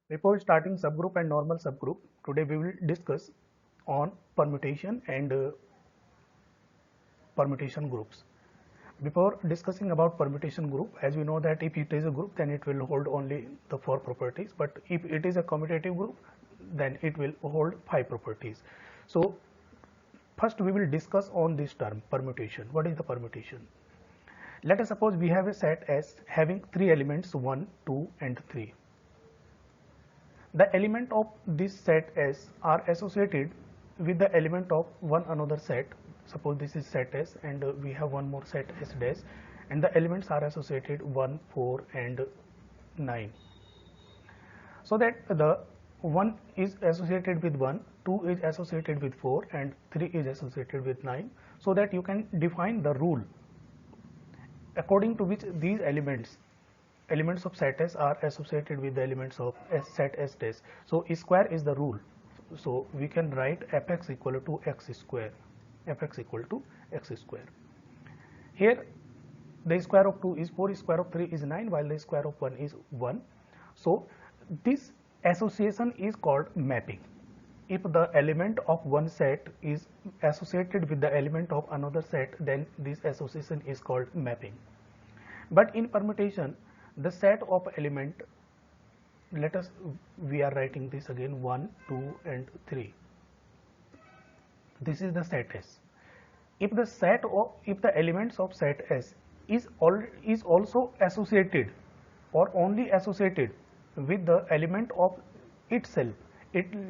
Before starting subgroup and normal subgroup, today we will discuss on permutation and permutation groups. Before discussing about permutation group, as we know that if it is a group, then it will hold only the 4 properties, but if it is a commutative group, then it will hold 5 properties. So first we will discuss on this term permutation. What is the permutation? Let us suppose we have a set S having 3 elements 1, 2 and 3. The element of this set S are associated with the element of one another set. Suppose this is set S and we have one more set S dash, and the elements are associated 1, 4 and 9. So that the 1 is associated with 1, 2 is associated with 4 and 3 is associated with 9, so that you can define the rule according to which these elements of set S are associated with the elements of set S dash. So square is the rule. So we can write fx equal to x square. Fx equal to x square. Here the square of 2 is 4, square of 3 is 9, while the square of 1 is 1. So this association is called mapping. If the element of one set is associated with the element of another set, then this association is called mapping. But in permutation, the set of element, we are writing this again 1, 2 and 3. This is the set S. If the elements of set S is also associated or only associated with the element of itself,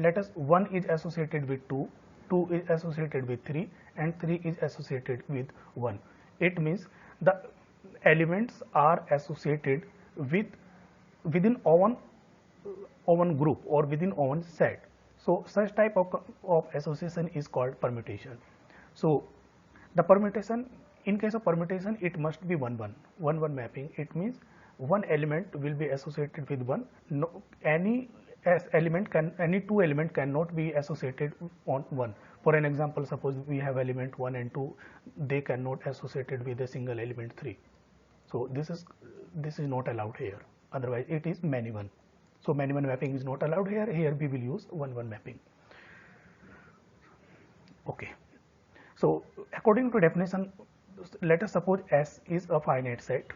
let us 1 is associated with 2, 2 is associated with 3 and 3 is associated with 1. It means the elements are associated within one group or within one set. So such type of association is called permutation. So the permutation, in case of permutation, it must be 1-1 mapping. It means one element will be associated with one. Any two element cannot be associated on one. For an example, suppose we have element 1 and 2, they cannot associated with a single element 3. So this is not allowed here. Otherwise it is many-one. So many-one mapping is not allowed here. Here we will use 1-1 mapping. Okay. So according to definition, let us suppose S is a finite set.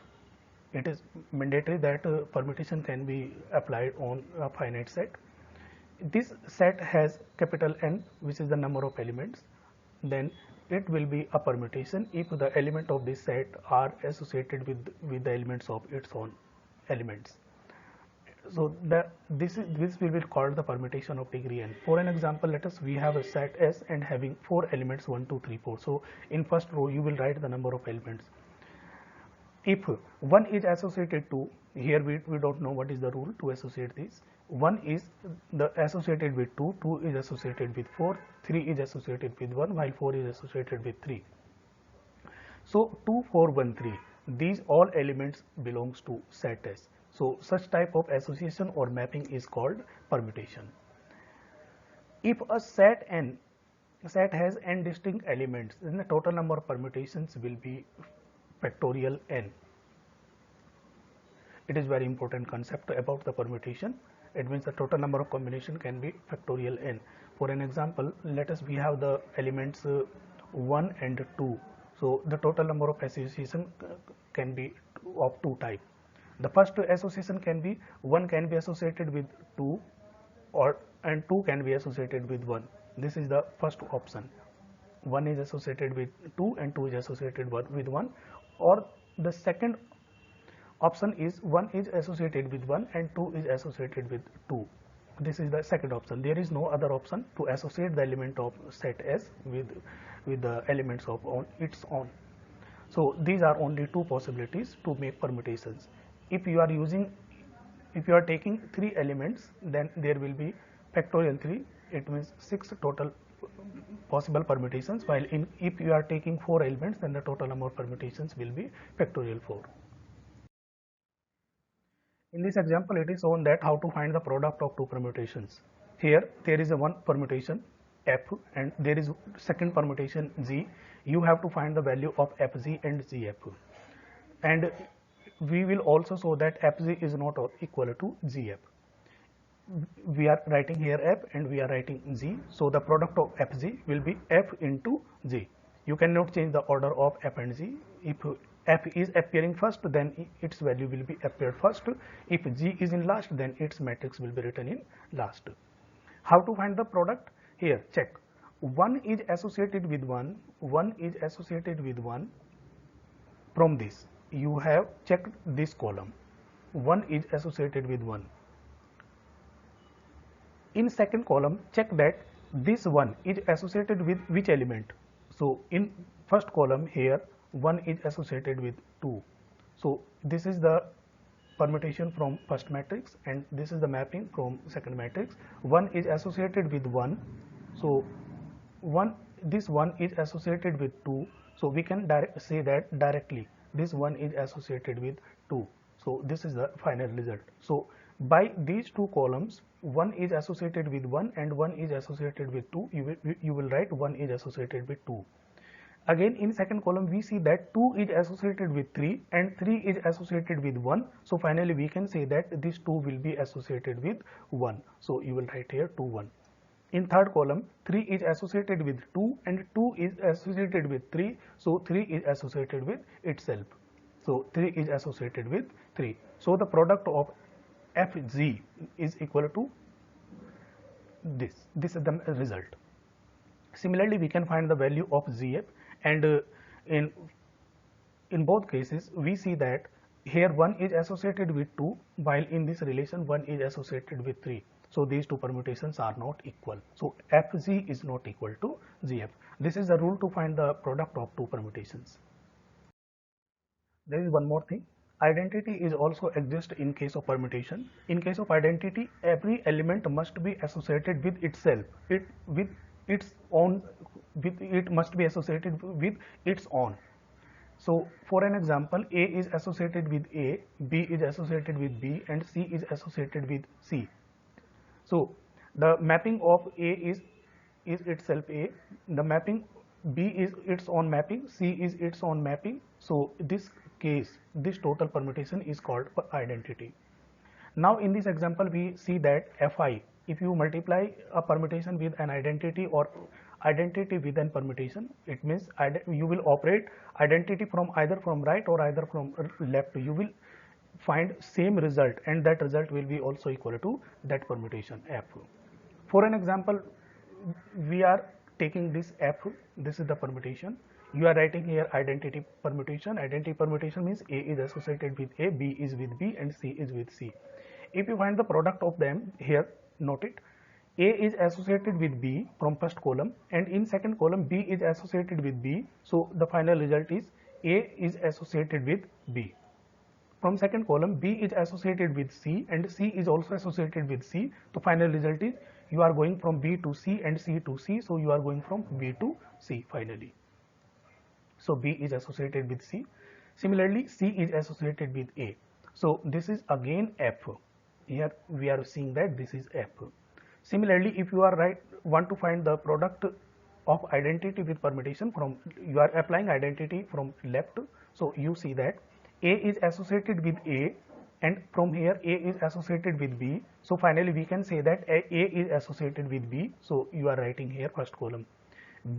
It is mandatory that permutation can be applied on a finite set. This set has capital N, which is the number of elements. Then it will be a permutation if the element of this set are associated with the elements of its own elements. So this will be called the permutation of degree n. For an example, we have a set S and having 4 elements 1, 2, 3, 4. So in first row you will write the number of elements. If 1 is associated to, here we don't know what is the rule to associate this. 1 is associated with 2, 2 is associated with 4, 3 is associated with 1, while 4 is associated with 3. So 2, 4, 1, 3, these all elements belongs to set S. So such type of association or mapping is called permutation. If a set has n distinct elements, then the total number of permutations will be factorial n. It is very important concept about the permutation. It means the total number of combination can be factorial n. For an example, we have the elements 1 and 2. So the total number of association can be of 2 type. The first association can be 1 can be associated with 2 and 2 can be associated with 1. This is the first option. 1 is associated with 2 and 2 is associated with 1. Or the second option is 1 is associated with 1 and 2 is associated with 2. This is the second option. There is no other option to associate the element of set S with the elements of its own. So these are only 2 possibilities to make permutations. If you are taking 3 elements, then there will be factorial 3. It means 6 total possible permutations, while if you are taking 4 elements, then the total number of permutations will be factorial 4. In this example, it is shown that how to find the product of 2 permutations. Here there is a one permutation f and there is second permutation g. You have to find the value of fg and gf, and we will also show that fg is not equal to gf. we are writing here f and we are writing z. So the product of fz will be f into z. You cannot change the order of f and z. If f is appearing first, then its value will be appeared first. If z is in last, then its matrix will be written in last. How to find the product? Here, check. 1 is associated with 1, 1 is associated with 1. From this, you have checked this column. 1 is associated with 1. In second column, check that this 1 is associated with which element. So in first column here, 1 is associated with 2. So this is the permutation from first matrix and this is the mapping from second matrix. 1 is associated with 1. So this 1 is associated with 2. So we can say that directly this 1 is associated with 2. So this is the final result. So by these two columns, 1 is associated with 1 and 1 is associated with 2. You will write 1 is associated with 2. Again, in second column, we see that 2 is associated with 3 and 3 is associated with 1. So finally, we can say that this 2 will be associated with 1. So you will write here 2, 1. In third column, 3 is associated with 2 and 2 is associated with 3. So 3 is associated with itself. So 3 is associated with 3. So the product of fz is equal to this. This is the result. Similarly, we can find the value of zf, and in both cases we see that here 1 is associated with 2, while in this relation 1 is associated with 3. So these two permutations are not equal. So fz is not equal to zf. This is the rule to find the product of two permutations. There is one more thing. Identity is also exist in case of permutation. In case of identity, every element must be associated with itself. It must be associated with its own. So for an example, A is associated with A, B is associated with B, and C is associated with C. So the mapping of A is itself A. The mapping B is its own mapping, C is its own mapping. So this case, this total permutation is called identity. Now in this example, we see that Fi, if you multiply a permutation with an identity or identity with an permutation, it means you will operate identity from either from right or either from left. You will find same result, and that result will be also equal to that permutation F. For an example, we are taking this F, this is the permutation. You are writing here identity permutation. Identity permutation means A is associated with A, B is with B, and C is with C. If you find the product of them, here note it, A is associated with B from first column, and in second column B is associated with B. So the final result is A is associated with B. From second column, B is associated with C and C is also associated with C. The final result is you are going from B to C and C to C. So you are going from B to C finally. So B is associated with C. Similarly, C is associated with A. So this is again F. Here we are seeing that this is F. Similarly, if you are want to find the product of identity with permutation, from you are applying identity from left. So you see that A is associated with A, and from here A is associated with B. So finally we can say that A is associated with B. So you are writing here first column.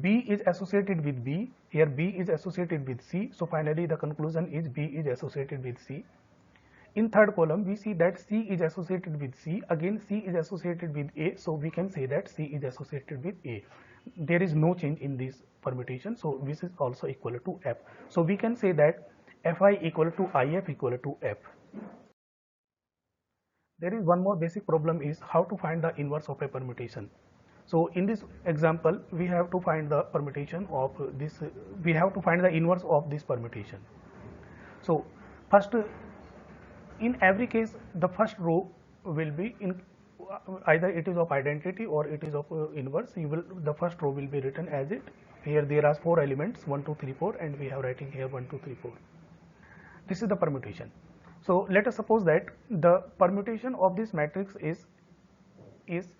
B is associated with B. Here B is associated with C. So finally the conclusion is B is associated with C. In third column, we see that C is associated with C. Again, C is associated with A. So we can say that C is associated with A. There is no change in this permutation. So this is also equal to F. So we can say that Fi equal to If equal to F. There is one more basic problem, is how to find the inverse of a permutation. So in this example, we have to find the permutation of this. We have to find the inverse of this permutation. So first, in every case, the first row will be in either it is of identity or it is of inverse. The first row will be written as it. Here there are 4 elements, 1, 2, 3, 4, and we have writing here 1, 2, 3, 4. This is the permutation. So let us suppose that the permutation of this matrix is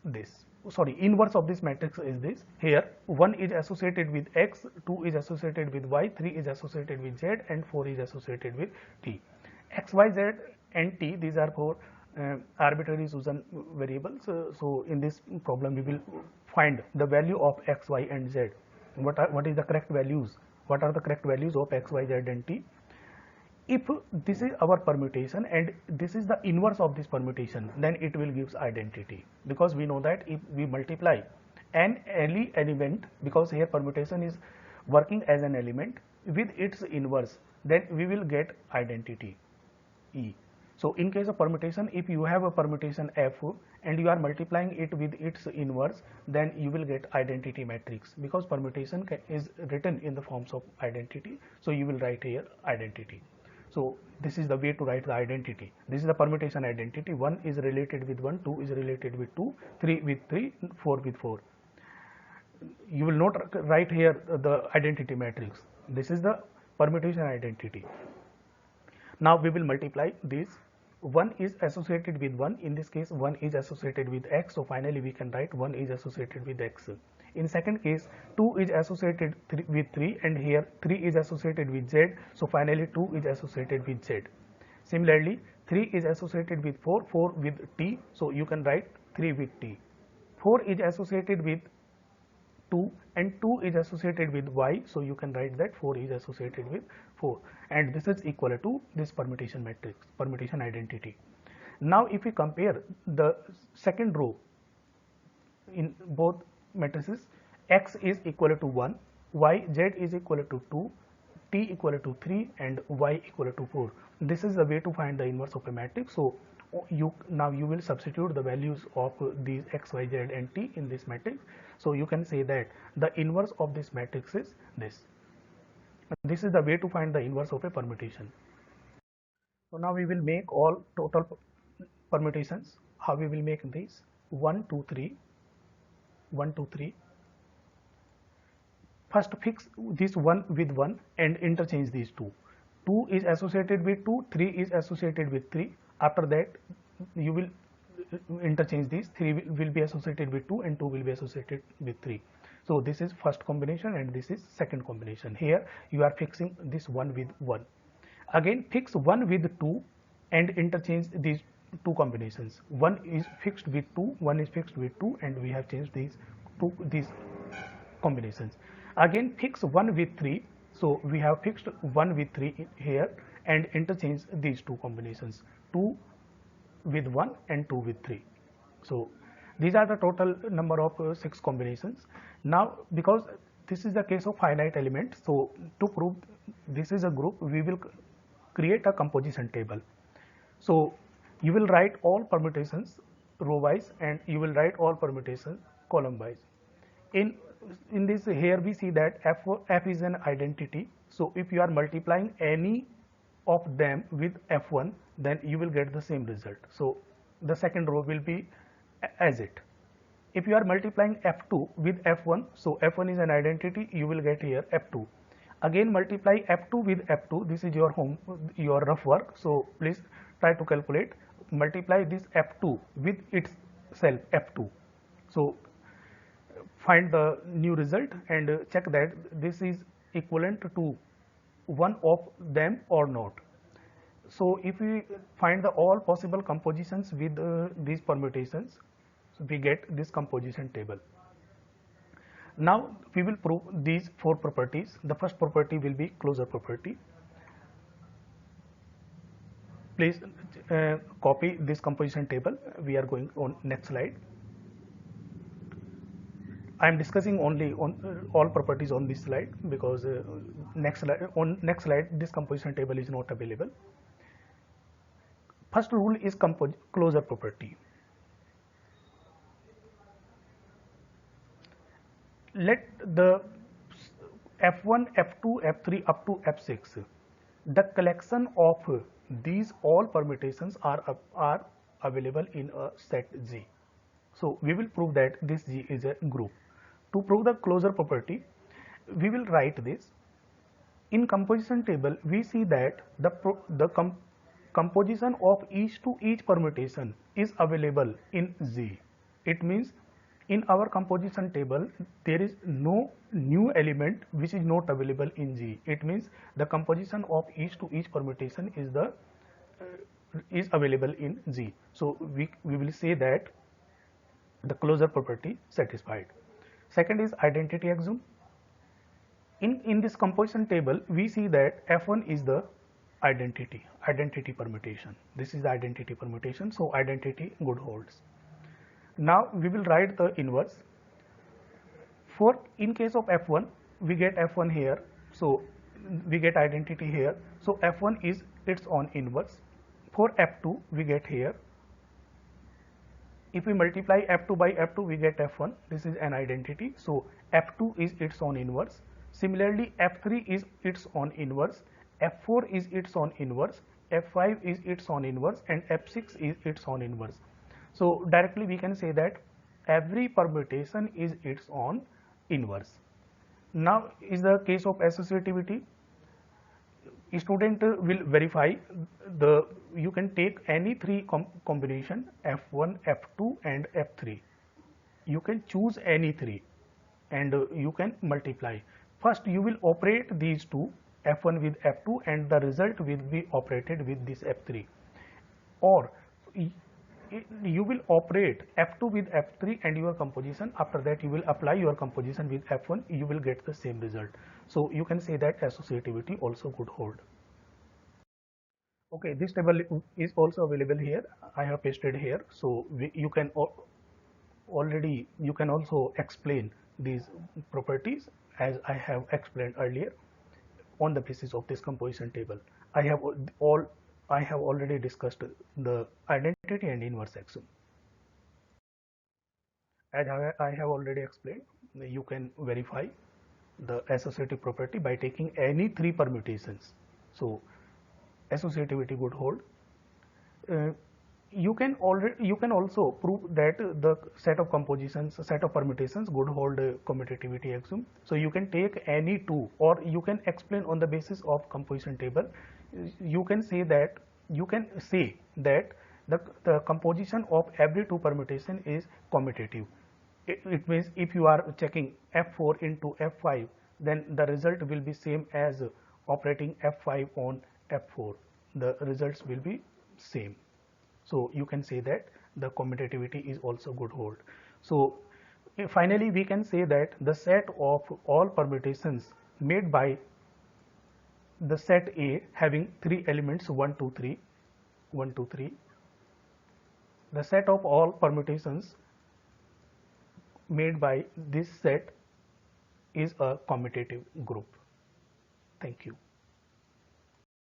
this. Sorry, inverse of this matrix is this. Here 1 is associated with X, 2 is associated with Y, 3 is associated with Z, and 4 is associated with T. X, Y, Z and T, these are 4 arbitrary Susan variables. So in this problem we will find the value of x, y and z. What is the correct values? What are the correct values of x, y, z and t? If this is our permutation and this is the inverse of this permutation, then it will gives identity, because we know that if we multiply any element, because here permutation is working as an element, with its inverse, then we will get identity E. So in case of permutation, if you have a permutation f and you are multiplying it with its inverse, then you will get identity matrix, because permutation is written in the forms of identity. So you will write here identity. So this is the way to write the identity. This is the permutation identity. 1 is related with 1, 2 is related with 2, 3 with 3, 4 with 4. You will not write here the identity matrix. This is the permutation identity. Now we will multiply this. 1 is associated with 1. In this case, 1 is associated with x. So finally we can write 1 is associated with x. In second case, 2 is associated with 3, and here 3 is associated with z. So finally 2 is associated with z. Similarly, 3 is associated with 4, 4 with t. So you can write 3 with t. 4 is associated with 2 and 2 is associated with y. So you can write that 4 is associated with 4, and this is equal to this permutation matrix, permutation identity. Now if we compare the second row in both matrices, x is equal to 1, y, z is equal to 2, t equal to 3 and y equal to 4. This is the way to find the inverse of a matrix. So now you will substitute the values of these x, y, z and t in this matrix. So you can say that the inverse of this matrix is this. This is the way to find the inverse of a permutation. So now we will make all total permutations. How we will make these? 1, 2, 3, 1, 2, 3. First fix this 1 with 1 and interchange these two. 2 is associated with 2, 3 is associated with 3. After that you will interchange these. 3 will be associated with 2 and 2 will be associated with 3. So this is first combination and this is second combination. Here you are fixing this 1 with 1. Again fix 1 with 2 and interchange these two combinations. 1 is fixed with 2, 1 is fixed with 2, and we have changed these combinations. Again fix 1 with 3. So we have fixed 1 with 3 here and interchange these two combinations, 2 with 1 and 2 with 3. So these are the total number of 6 combinations. Now because this is the case of finite element, so to prove this is a group, we will create a composition table. So you will write all permutations row wise and you will write all permutations column wise. In this, here we see that f is an identity. So if you are multiplying any of them with f1, then you will get the same result. So the second row will be as it. If you are multiplying f2 with f1, so f1 is an identity, you will get here f2. Again multiply f2 with f2. This is your rough work. So please try to calculate. Multiply this f2 with itself f2. So find the new result and check that this is equivalent to one of them or not. So if we find the all possible compositions with these permutations, so we get this composition table. Now we will prove these 4 properties. The first property will be closure property. Please copy this composition table. We are going on next slide. I am discussing only on all properties on this slide because next slide this composition table is not available. First rule is closure property. Let the f1, f2, f3 up to f6, the collection of these all permutations are available in a set G. So we will prove that this G is a group. To prove the closure property, we will write this. In composition table, we see that the composition of each permutation is available in Z. It means in our composition table, there is no new element which is not available in G. It means the composition of each permutation is the is available in Z. So we will say that the closure property satisfied. Second is identity axiom. In this composition table, we see that F1 is the identity permutation. This is the identity permutation, so identity good holds. Now we will write the inverse. For in case of F1, we get F1 here, so we get identity here, so F1 is its own inverse. For F2, we get here, if we multiply F2 by F2, we get F1. This is an identity, so F2 is its own inverse. Similarly, F3 is its own inverse, F4 is its own inverse, F5 is its own inverse, and F6 is its own inverse. So directly we can say that every permutation is its own inverse. Now is the case of associativity. Student will verify you can take any three combination F1, F2 and F3. You can choose any three and you can multiply. First you will operate these two, F1 with F2, and the result will be operated with this F3, or you will operate F2 with F3 and your composition. After that you will apply your composition with F1, you will get the same result. So you can say that associativity also could hold. Okay, this table is also available here. I have pasted here, so you can also explain these properties as I have explained earlier on the basis of this composition table. I have already discussed the identity and inverse axiom. As I have already explained, you can verify the associative property by taking any three permutations. So associativity would hold. You can also prove that the set of permutations would hold commutativity axiom. So you can take any two, or you can explain on the basis of composition table. You can say that the composition of every two permutation is commutative. It means if you are checking F4 into F5, then the result will be same as operating F5 on F4. The results will be same. So you can say that the commutativity is also good hold. So finally we can say that the set of all permutations made by the set A having three elements 1, 2, 3, 1, 2, 3, the set of all permutations made by this set is a commutative group. Thank you.